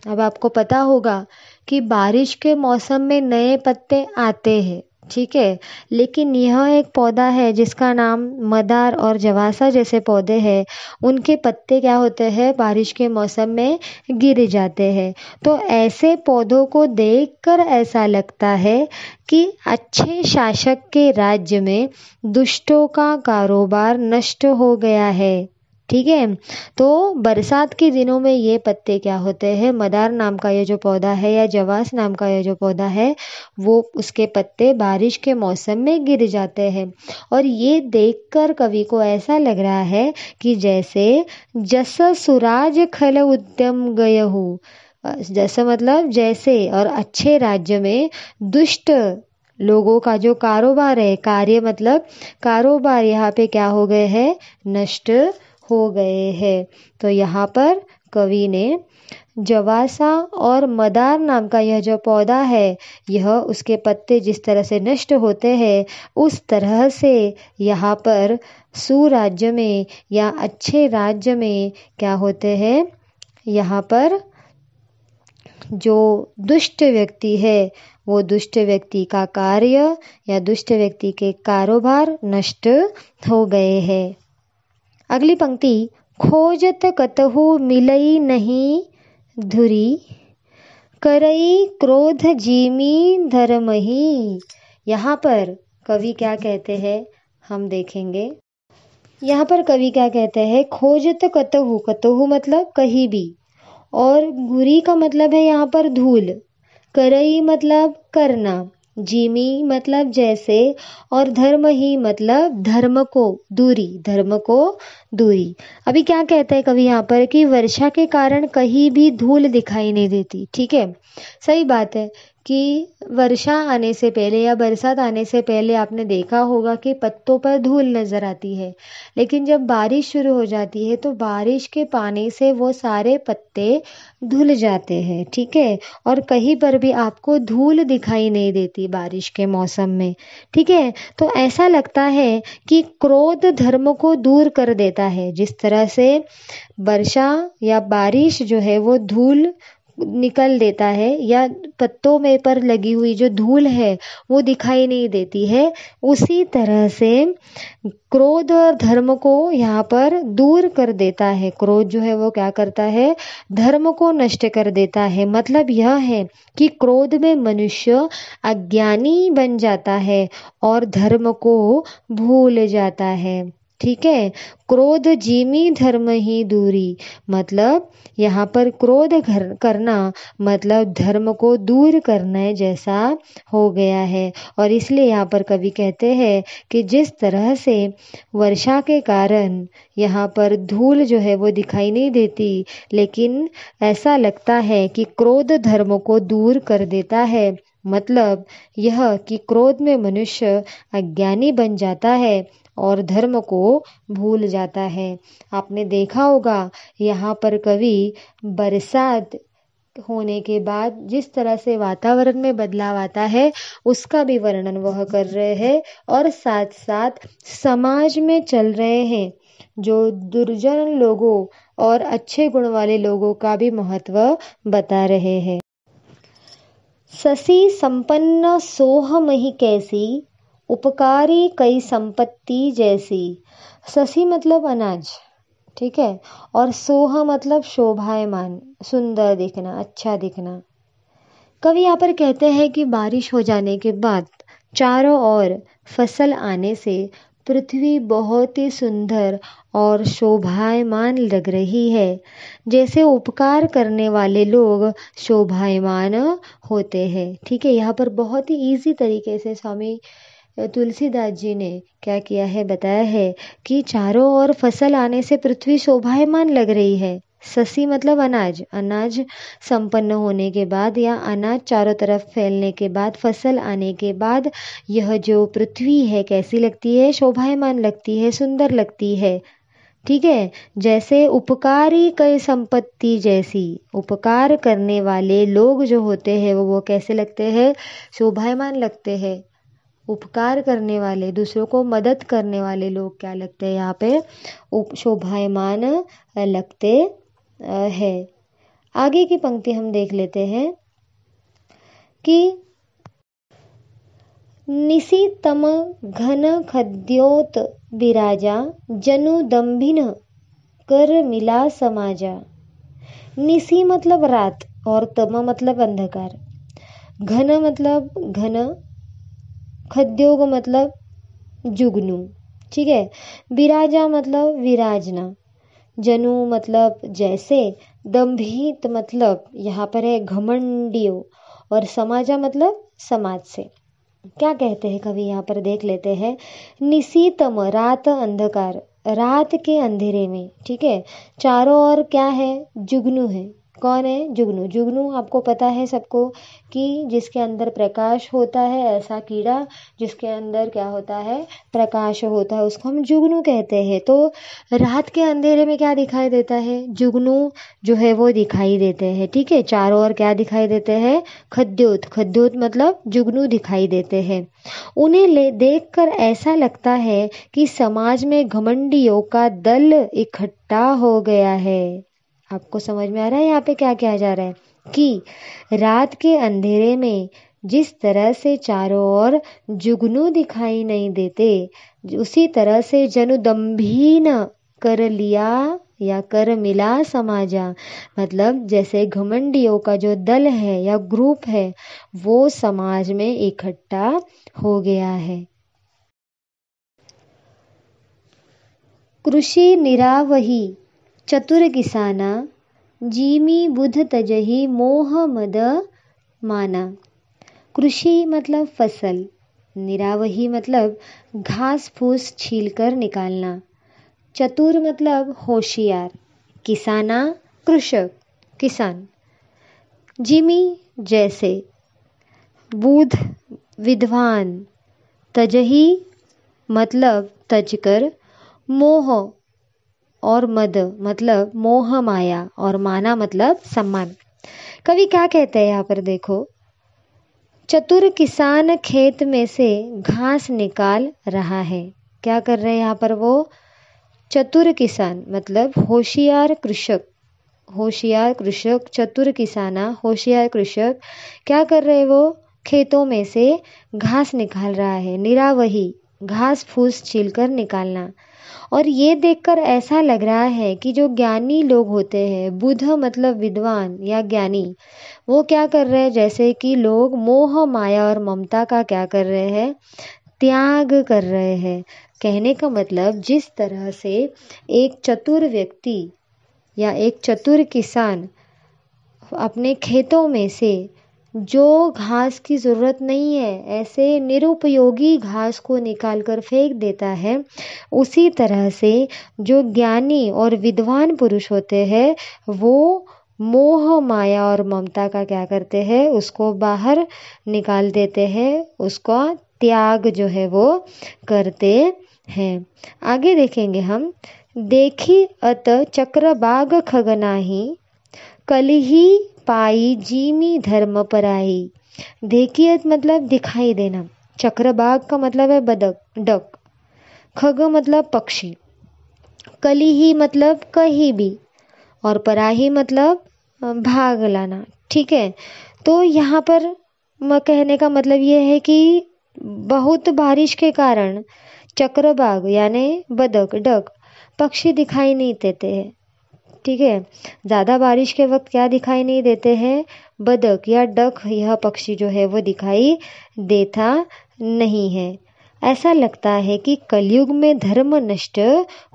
अब आपको पता होगा कि बारिश के मौसम में नए पत्ते आते हैं, ठीक है, लेकिन यह एक पौधा है जिसका नाम मदार और जवासा जैसे पौधे हैं, उनके पत्ते क्या होते हैं, बारिश के मौसम में गिर जाते हैं। तो ऐसे पौधों को देखकर ऐसा लगता है कि अच्छे शासक के राज्य में दुष्टों का कारोबार नष्ट हो गया है। ठीक है, तो बरसात के दिनों में ये पत्ते क्या होते हैं, मदार नाम का ये जो पौधा है या जवास नाम का ये जो पौधा है, वो उसके पत्ते बारिश के मौसम में गिर जाते हैं। और ये देखकर कवि को ऐसा लग रहा है कि जैसे जस सुराज खल उद्यम गयहु, जैसे मतलब जैसे और अच्छे राज्य में दुष्ट लोगों का जो कारोबार है, कार्य मतलब कारोबार यहाँ पे क्या हो गए हैं, नष्ट हो गए हैं। तो यहाँ पर कवि ने जवासा और मदार नाम का यह जो पौधा है, यह उसके पत्ते जिस तरह से नष्ट होते हैं उस तरह से यहाँ पर सुराज्य में या अच्छे राज्य में क्या होते हैं, यहाँ पर जो दुष्ट व्यक्ति है वो दुष्ट व्यक्ति का कार्य या दुष्ट व्यक्ति के कारोबार नष्ट हो गए हैं। अगली पंक्ति, खोजत कतहु मिलई नहीं धुरी, करई क्रोध जीमी धर्मही। यहाँ पर कवि क्या कहते हैं हम देखेंगे। यहाँ पर कवि क्या कहते हैं, खोजत कतहु, कतहु मतलब कहीं भी, और घुरी का मतलब है यहाँ पर धूल, करई मतलब करना, जीमी मतलब जैसे, और धर्म ही मतलब धर्म को दूरी, धर्म को दूरी। अभी क्या कहते हैं कवि यहाँ पर कि वर्षा के कारण कहीं भी धूल दिखाई नहीं देती। ठीक है, सही बात है कि वर्षा आने से पहले या बरसात आने से पहले आपने देखा होगा कि पत्तों पर धूल नज़र आती है, लेकिन जब बारिश शुरू हो जाती है तो बारिश के पानी से वो सारे पत्ते धुल जाते हैं। ठीक है, और कहीं पर भी आपको धूल दिखाई नहीं देती बारिश के मौसम में। ठीक है, तो ऐसा लगता है कि क्रोध धर्म को दूर कर देता है। जिस तरह से वर्षा या बारिश जो है वो धूल निकल देता है या पत्तों में पर लगी हुई जो धूल है वो दिखाई नहीं देती है, उसी तरह से क्रोध और धर्म को यहाँ पर दूर कर देता है। क्रोध जो है वो क्या करता है, धर्म को नष्ट कर देता है। मतलब यह है कि क्रोध में मनुष्य अज्ञानी बन जाता है और धर्म को भूल जाता है। ठीक है, क्रोध जीमी धर्म ही दूरी, मतलब यहाँ पर क्रोध करना मतलब धर्म को दूर करना जैसा हो गया है। और इसलिए यहाँ पर कवि कहते हैं कि जिस तरह से वर्षा के कारण यहाँ पर धूल जो है वो दिखाई नहीं देती, लेकिन ऐसा लगता है कि क्रोध धर्म को दूर कर देता है। मतलब यह कि क्रोध में मनुष्य अज्ञानी बन जाता है और धर्म को भूल जाता है। आपने देखा होगा यहाँ पर कवि बरसात होने के बाद जिस तरह से वातावरण में बदलाव आता है उसका भी वर्णन वह कर रहे हैं, और साथ साथ समाज में चल रहे हैं जो दुर्जन लोगों और अच्छे गुण वाले लोगों का भी महत्व बता रहे हैं। ससी संपन्न सोह मही कैसी, उपकारी कई संपत्ति जैसी। ससी मतलब अनाज, ठीक है, और सोह मतलब शोभायमान, सुंदर दिखना, अच्छा दिखना। कवि यहाँ पर कहते हैं कि बारिश हो जाने के बाद चारों ओर फसल आने से पृथ्वी बहुत ही सुंदर और शोभायमान लग रही है, जैसे उपकार करने वाले लोग शोभायमान होते हैं। ठीक है, यहाँ पर बहुत ही इजी तरीके से स्वामी तुलसीदास जी ने क्या किया है, बताया है कि चारों ओर फसल आने से पृथ्वी शोभायमान लग रही है। ससी मतलब अनाज, अनाज संपन्न होने के बाद या अनाज चारों तरफ फैलने के बाद, फसल आने के बाद यह जो पृथ्वी है कैसी लगती है, शोभायमान लगती है, सुंदर लगती है। ठीक है, जैसे उपकारी कई संपत्ति जैसी, उपकार करने वाले लोग जो होते हैं वो कैसे लगते हैं, शोभायमान लगते हैं। उपकार करने वाले, दूसरों को मदद करने वाले लोग क्या लगते हैं यहाँ पे, शोभायमान लगते हैं। आगे की पंक्ति हम देख लेते हैं कि निशितम घन खद्योत विराजा, जनु दम्भिन कर मिला समाजा। निशी मतलब रात और तम मतलब अंधकार, घन मतलब घन, खद्योग मतलब जुगनू। ठीक है, विराजा मतलब विराजना, जनु मतलब जैसे, दंभित मतलब यहाँ पर है घमंडियो, और समाजा मतलब समाज से। क्या कहते हैं कवि यहाँ पर देख लेते हैं। निशीतम रात अंधकार, रात के अंधेरे में, ठीक है, चारों ओर क्या है, जुगनू है। कौन है, जुगनू। जुगनू आपको पता है सबको कि जिसके अंदर प्रकाश होता है, ऐसा कीड़ा जिसके अंदर क्या होता है, प्रकाश होता है, उसको हम जुगनू कहते हैं। तो रात के अंधेरे में क्या दिखाई देता है, जुगनू जो है वो दिखाई देते हैं। ठीक है, चारों ओर क्या दिखाई देते हैं, खद्योत, खद्योत मतलब जुगनू दिखाई देते हैं। उन्हें देखकर ऐसा लगता है कि समाज में घमंडियों का दल इकट्ठा हो गया है। आपको समझ में आ रहा है यहाँ पे क्या कहा जा रहा है कि रात के अंधेरे में जिस तरह से चारों ओर जुगनू दिखाई नहीं देते, उसी तरह से जनु दंभीन कर लिया या कर मिला समाजा। मतलब जैसे घमंडियों का जो दल है या ग्रुप है वो समाज में इकट्ठा हो गया है। कृषि निरावही चतुर किसाना, जीमी बुध तजही मोह मद माना। कृषि मतलब फसल, निरावही मतलब घास फूस छील कर निकालना, चतुर मतलब होशियार, किसाना कृषक किसान, जिमी जैसे, बुध विद्वान, तजही मतलब तजकर, मोह और मद मतलब मोह माया, और माना मतलब सम्मान। कवि क्या कहते हैं यहाँ पर देखो, चतुर किसान खेत में से घास निकाल रहा है। क्या कर रहे हैं यहाँ पर वो, चतुर किसान मतलब होशियार कृषक, होशियार कृषक, चतुर किसाना होशियार कृषक क्या कर रहे हैं, वो खेतों में से घास निकाल रहा है। निरावही घास फूस छीलकर निकालना। और ये देखकर ऐसा लग रहा है कि जो ज्ञानी लोग होते हैं, बुध मतलब विद्वान या ज्ञानी, वो क्या कर रहे हैं, जैसे कि लोग मोह माया और ममता का क्या कर रहे हैं, त्याग कर रहे हैं। कहने का मतलब जिस तरह से एक चतुर व्यक्ति या एक चतुर किसान अपने खेतों में से जो घास की ज़रूरत नहीं है ऐसे निरुपयोगी घास को निकाल कर फेंक देता है, उसी तरह से जो ज्ञानी और विद्वान पुरुष होते हैं वो मोह माया और ममता का क्या करते हैं, उसको बाहर निकाल देते हैं, उसका त्याग जो है वो करते हैं। आगे देखेंगे हम, देखी अत चक्रबाग खगनाही, कलही पाई जीमी धर्म पराई। देखिए मतलब दिखाई देना, चक्रबाग का मतलब है बदक डक, खग मतलब पक्षी, कलही मतलब कहीं भी, और पराही मतलब भाग लाना। ठीक है, तो यहाँ पर कहने का मतलब ये है कि बहुत बारिश के कारण चक्रबाग यानी बदक डक पक्षी दिखाई नहीं देते हैं। ठीक है, ज़्यादा बारिश के वक्त क्या दिखाई नहीं देते हैं, बदक या डक, यह पक्षी जो है वो दिखाई देता नहीं है। ऐसा लगता है कि कलयुग में धर्म नष्ट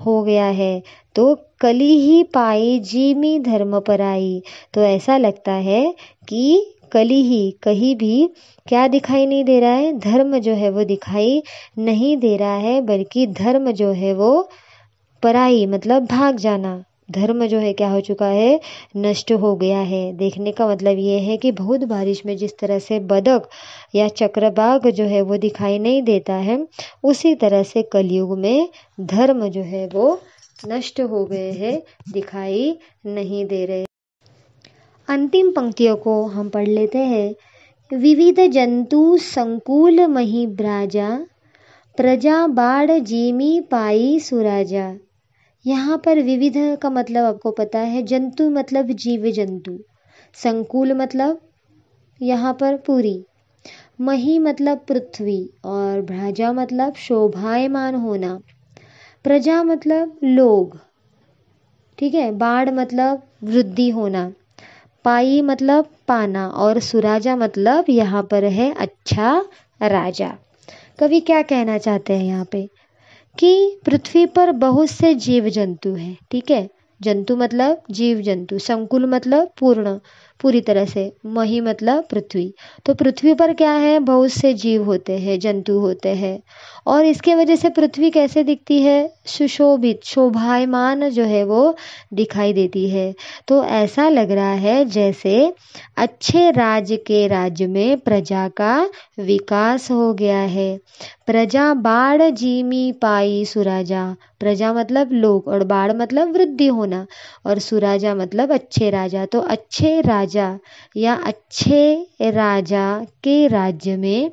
हो गया है, तो कली ही पाई जीमी धर्म पराई। तो ऐसा लगता है कि कली ही कहीं भी क्या दिखाई नहीं दे रहा है, धर्म जो है वो दिखाई नहीं दे रहा है, बल्कि धर्म जो है वो पराई मतलब भाग जाना, धर्म जो है क्या हो चुका है, नष्ट हो गया है। देखने का मतलब ये है कि बहुत बारिश में जिस तरह से बदक या चक्रबाग जो है वो दिखाई नहीं देता है, उसी तरह से कलयुग में धर्म जो है वो नष्ट हो गए हैं, दिखाई नहीं दे रहे। अंतिम पंक्तियों को हम पढ़ लेते हैं। विविध जंतु संकुल मही ब्राजा, प्रजा बाढ़ जीमी पाई सुराजा। यहाँ पर विविध का मतलब आपको पता है, जंतु मतलब जीव जंतु, संकुल मतलब यहाँ पर पूरी, मही मतलब पृथ्वी, और भ्राजा मतलब शोभायमान होना, प्रजा मतलब लोग, ठीक है, बाढ़ मतलब वृद्धि होना, पाई मतलब पाना, और सुराजा मतलब यहाँ पर है अच्छा राजा। कवि क्या कहना चाहते हैं यहाँ पे कि पृथ्वी पर बहुत से जीव जंतु हैं। ठीक है, जंतु मतलब जीव जंतु, संकुल मतलब पूर्ण पूरी तरह से, मही मतलब पृथ्वी। तो पृथ्वी पर क्या है, बहुत से जीव होते हैं, जंतु होते हैं, और इसके वजह से पृथ्वी कैसे दिखती है, सुशोभित शोभायमान जो है वो दिखाई देती है। तो ऐसा लग रहा है जैसे अच्छे राज्य के राज्य में प्रजा का विकास हो गया है। प्रजा बाढ़ जीमी पाई सुराजा, प्रजा मतलब लोग, और बाढ़ मतलब वृद्धि होना, और सुराजा मतलब अच्छे राजा। तो अच्छे राजा राजा या अच्छे राजा के राज्य में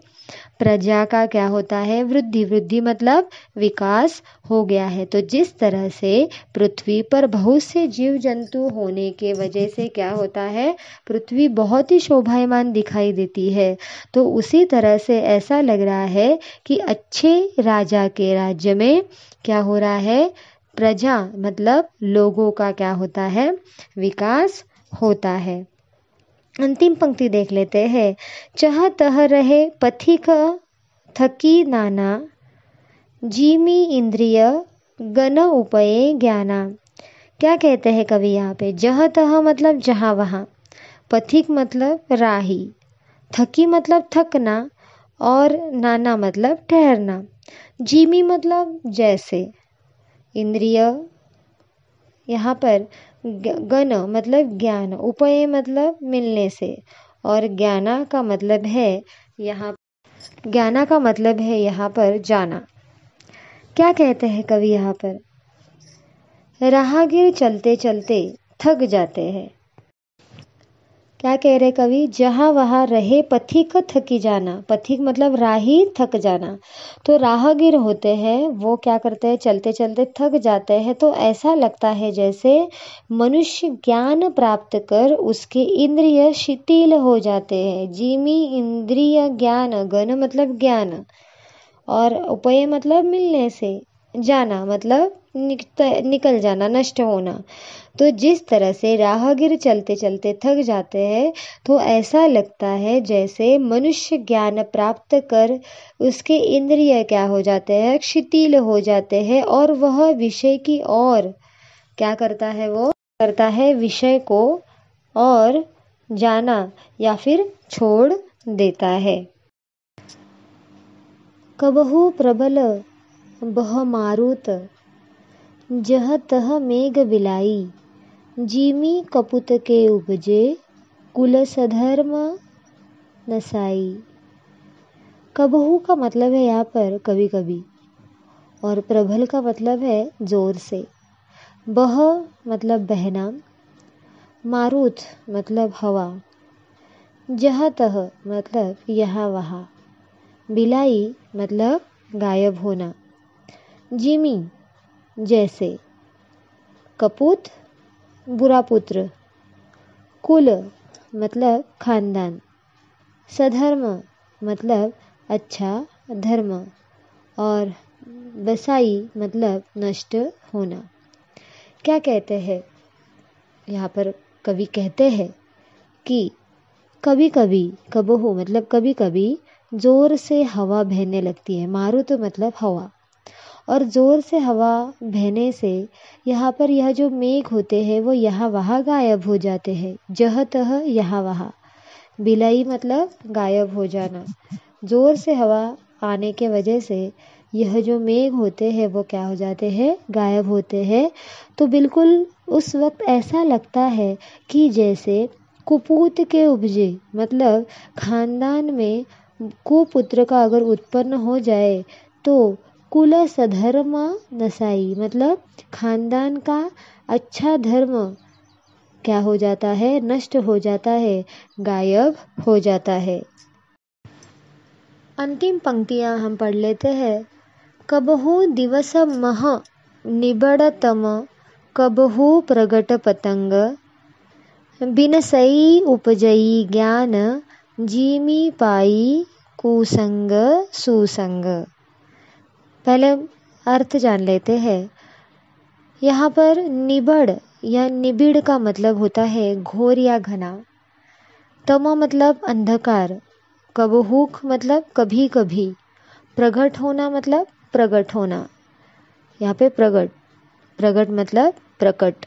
प्रजा का क्या होता है, वृद्धि। वृद्धि मतलब विकास हो गया है। तो जिस तरह से पृथ्वी पर बहुत से जीव जंतु होने के वजह से क्या होता है, पृथ्वी बहुत ही शोभायमान दिखाई देती है। तो उसी तरह से ऐसा लग रहा है कि अच्छे राजा के राज्य में क्या हो रहा है, प्रजा मतलब लोगों का क्या होता है, विकास होता है। अंतिम पंक्ति देख लेते हैं। चह तह रहे पथिक थकी नाना, जीमी इंद्रिय गण उपये ज्ञाना। क्या कहते हैं कवि यहाँ पे, जह तह मतलब जहाँ वहाँ, पथिक मतलब राही, थकी मतलब थकना, और नाना मतलब ठहरना, जीमी मतलब जैसे, इंद्रिय यहाँ पर गण मतलब ज्ञान, उपय मतलब मिलने से, और ज्ञाना का मतलब है यहाँ, ज्ञाना का मतलब है यहाँ पर जाना। क्या कहते हैं कवि यहाँ पर, राहगीर चलते चलते थक जाते हैं। क्या कह रहे कवि, जहाँ वहाँ रहे पथिक थकी जाना, पथिक मतलब राही, थक जाना। तो राहगीर होते हैं वो क्या करते हैं, चलते चलते थक जाते हैं। तो ऐसा लगता है जैसे मनुष्य ज्ञान प्राप्त कर उसके इंद्रिय शिथिल हो जाते हैं। जीमी इंद्रिय ज्ञान, गण मतलब ज्ञान, और उपय मतलब मिलने से, जाना मतलब निकल जाना, नष्ट होना। तो जिस तरह से राहगीर चलते चलते थक जाते हैं, तो ऐसा लगता है जैसे मनुष्य ज्ञान प्राप्त कर उसके इंद्रिय क्या हो जाते हैं, शिथिल हो जाते हैं, और वह विषय की ओर क्या करता है, वो करता है विषय को और जाना या फिर छोड़ देता है। कबहू प्रबल बह मारुत, जह तह मेघ बिलाई, जीमी कपूत के उपजे, कुल सधर्म नसाई। कबहू का मतलब है यहाँ पर कभी कभी, और प्रबल का मतलब है जोर से, बह मतलब बहना, मारुत मतलब हवा, जह तह मतलब यहाँ वहाँ, बिलाई मतलब गायब होना, जिमी जैसे, कपूत बुरा पुत्र, कुल मतलब खानदान, सधर्म मतलब अच्छा धर्म, और बसाई मतलब नष्ट होना। क्या कहते हैं यहाँ पर कवि, कहते हैं कि कभी कभी, कबहू मतलब कभी कभी, जोर से हवा बहने लगती है। मारुत मतलब हवा, और जोर से हवा बहने से यहाँ पर यह जो मेघ होते हैं वो यहाँ वहाँ गायब हो जाते हैं। जह तह यहाँ वहाँ, बिलाई मतलब गायब हो जाना। जोर से हवा आने के वजह से यह जो मेघ होते हैं वो क्या हो जाते हैं, गायब होते हैं। तो बिल्कुल उस वक्त ऐसा लगता है कि जैसे कुपूत के उपजे, मतलब खानदान में कुपुत्र का अगर उत्पन्न हो जाए तो कुल सधर्म नसाई, मतलब खानदान का अच्छा धर्म क्या हो जाता है, नष्ट हो जाता है, गायब हो जाता है। अंतिम पंक्तियां हम पढ़ लेते हैं। कबहू दिवस मह निबड़तम, कबहू प्रगट पतंग, बिनसई उपजई ज्ञान, जीमी पाई कुसंग सुसंग। पहले अर्थ जान लेते हैं। यहाँ पर निबड़ या निबिड़ का मतलब होता है घोर या घना, तमो मतलब अंधकार, कबहूक मतलब कभी कभी, प्रगट होना मतलब प्रगट होना, यहाँ पे प्रगट, प्रगट मतलब प्रकट,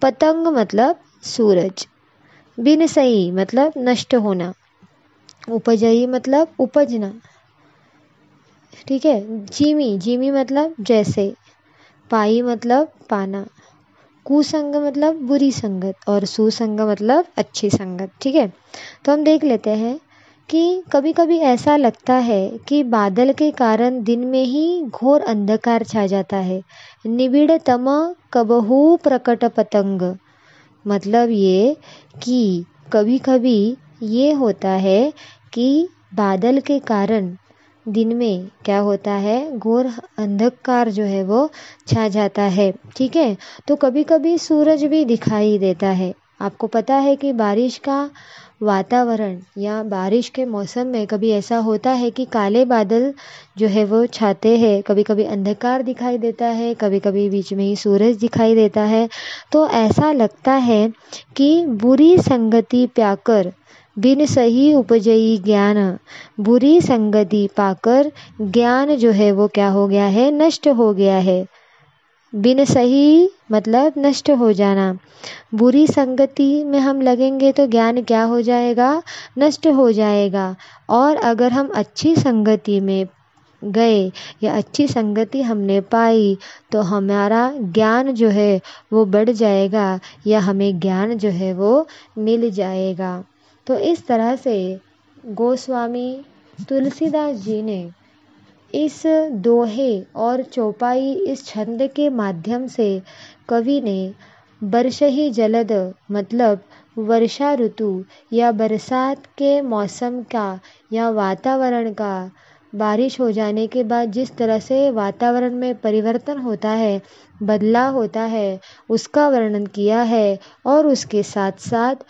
पतंग मतलब सूरज, बिनसई मतलब नष्ट होना, उपजई मतलब उपजना, ठीक है, जीमी, जीमी मतलब जैसे, पाई मतलब पाना, कुसंग मतलब बुरी संगत, और सुसंग मतलब अच्छी संगत। ठीक है, तो हम देख लेते हैं कि कभी कभी ऐसा लगता है कि बादल के कारण दिन में ही घोर अंधकार छा जाता है। निबिड़ तम कबहू प्रकट पतंग, मतलब ये कि कभी कभी ये होता है कि बादल के कारण दिन में क्या होता है, घोर अंधकार जो है वो छा जाता है। ठीक है, तो कभी कभी सूरज भी दिखाई देता है। आपको पता है कि बारिश का वातावरण या बारिश के मौसम में कभी ऐसा होता है कि काले बादल जो है वो छाते हैं, कभी कभी अंधकार दिखाई देता है, कभी कभी बीच में ही सूरज दिखाई देता है। तो ऐसा लगता है कि बुरी संगति प्याकर बिन सही उपजई ज्ञान, बुरी संगति पाकर ज्ञान जो है वो क्या हो गया है, नष्ट हो गया है। बिन सही मतलब नष्ट हो जाना, बुरी संगति में हम लगेंगे तो ज्ञान क्या हो जाएगा, नष्ट हो जाएगा। और अगर हम अच्छी संगति में गए या अच्छी संगति हमने पाई तो हमारा ज्ञान जो है वो बढ़ जाएगा या हमें ज्ञान जो है वो मिल जाएगा। तो इस तरह से गोस्वामी तुलसीदास जी ने इस दोहे और चौपाई, इस छंद के माध्यम से कवि ने वर्ष ही जलद मतलब वर्षा ऋतु या बरसात के मौसम का या वातावरण का, बारिश हो जाने के बाद जिस तरह से वातावरण में परिवर्तन होता है, बदलाव होता है, उसका वर्णन किया है। और उसके साथ साथ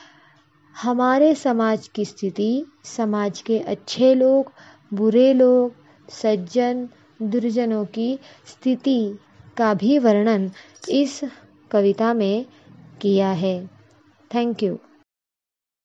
हमारे समाज की स्थिति, समाज के अच्छे लोग, बुरे लोग, सज्जन, दुर्जनों की स्थिति का भी वर्णन इस कविता में किया है। Thank you.